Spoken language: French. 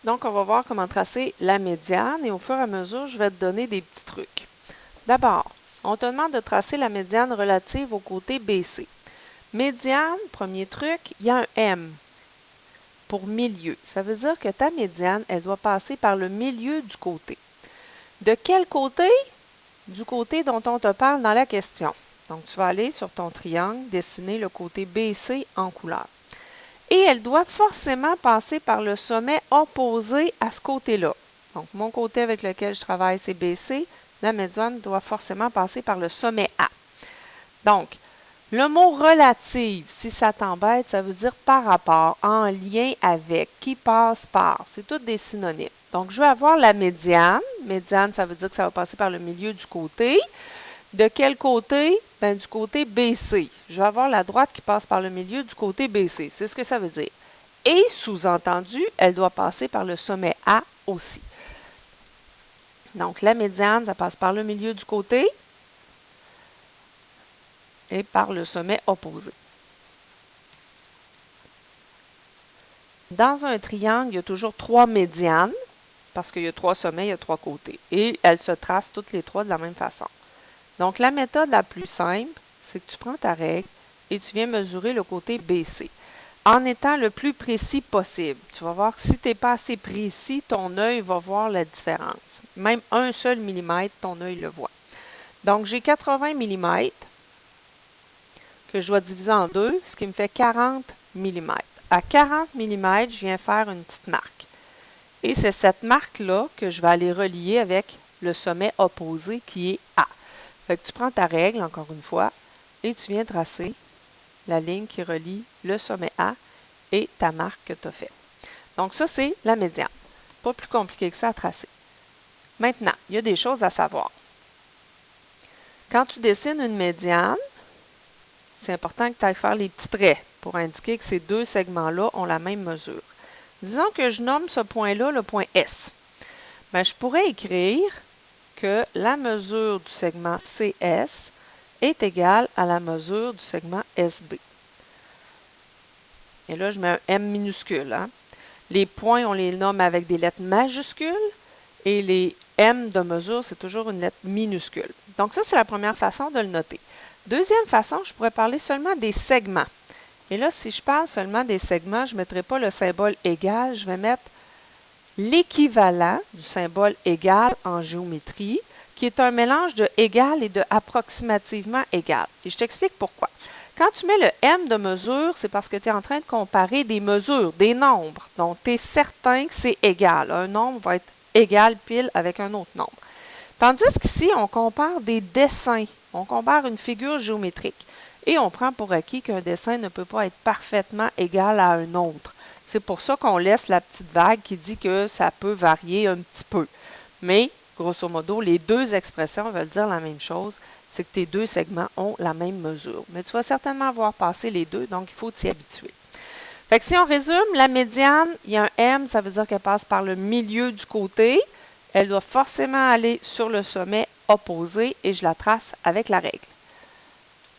Donc, on va voir comment tracer la médiane et au fur et à mesure, je vais te donner des petits trucs. D'abord, on te demande de tracer la médiane relative au côté BC. Médiane, premier truc, il y a un M pour milieu. Ça veut dire que ta médiane, elle doit passer par le milieu du côté. De quel côté? Du côté dont on te parle dans la question. Donc, tu vas aller sur ton triangle, dessiner le côté BC en couleur. Et elle doit forcément passer par le sommet opposé à ce côté-là. Donc, mon côté avec lequel je travaille, c'est BC. La médiane doit forcément passer par le sommet A. Donc, le mot relative, si ça t'embête, ça veut dire par rapport, en lien avec, qui passe par. C'est toutes des synonymes. Donc, je vais avoir la médiane. Médiane, ça veut dire que ça va passer par le milieu du côté. De quel côté? Ben, du côté BC. Je vais avoir la droite qui passe par le milieu du côté BC. C'est ce que ça veut dire. Et, sous-entendu, elle doit passer par le sommet A aussi. Donc, la médiane, ça passe par le milieu du côté et par le sommet opposé. Dans un triangle, il y a toujours trois médianes, parce qu'il y a trois sommets, il y a trois côtés. Et elles se tracent toutes les trois de la même façon. Donc, la méthode la plus simple, c'est que tu prends ta règle et tu viens mesurer le côté BC. En étant le plus précis possible. Tu vas voir que si tu n'es pas assez précis, ton œil va voir la différence. Même un seul millimètre, ton œil le voit. Donc, j'ai 80 mm que je dois diviser en deux, ce qui me fait 40 mm. À 40 mm, je viens faire une petite marque. Et c'est cette marque-là que je vais aller relier avec le sommet opposé qui est A. Fait que tu prends ta règle, encore une fois, et tu viens tracer la ligne qui relie le sommet A et ta marque que tu as faite. Donc ça, c'est la médiane. Pas plus compliqué que ça à tracer. Maintenant, il y a des choses à savoir. Quand tu dessines une médiane, c'est important que tu ailles faire les petits traits pour indiquer que ces deux segments-là ont la même mesure. Disons que je nomme ce point-là le point S. Bien, je pourrais écrire que la mesure du segment CS est égale à la mesure du segment SB. Et là, je mets un M minuscule. Hein? Les points, on les nomme avec des lettres majuscules et les M de mesure, c'est toujours une lettre minuscule. Donc ça, c'est la première façon de le noter. Deuxième façon, je pourrais parler seulement des segments. Et là, si je parle seulement des segments, je ne mettrai pas le symbole égal, je vais mettre l'équivalent du symbole égal en géométrie, qui est un mélange de égal et de approximativement égal. Et je t'explique pourquoi. Quand tu mets le M de mesure, c'est parce que tu es en train de comparer des mesures, des nombres. Donc, tu es certain que c'est égal. Un nombre va être égal pile avec un autre nombre. Tandis qu'ici, on compare des dessins. On compare une figure géométrique. Et on prend pour acquis qu'un dessin ne peut pas être parfaitement égal à un autre. C'est pour ça qu'on laisse la petite vague qui dit que ça peut varier un petit peu. Mais, grosso modo, les deux expressions veulent dire la même chose, c'est que tes deux segments ont la même mesure. Mais tu vas certainement voir passer les deux, donc il faut t'y habituer. Fait que si on résume, la médiane, il y a un M, ça veut dire qu'elle passe par le milieu du côté. Elle doit forcément aller sur le sommet opposé et je la trace avec la règle.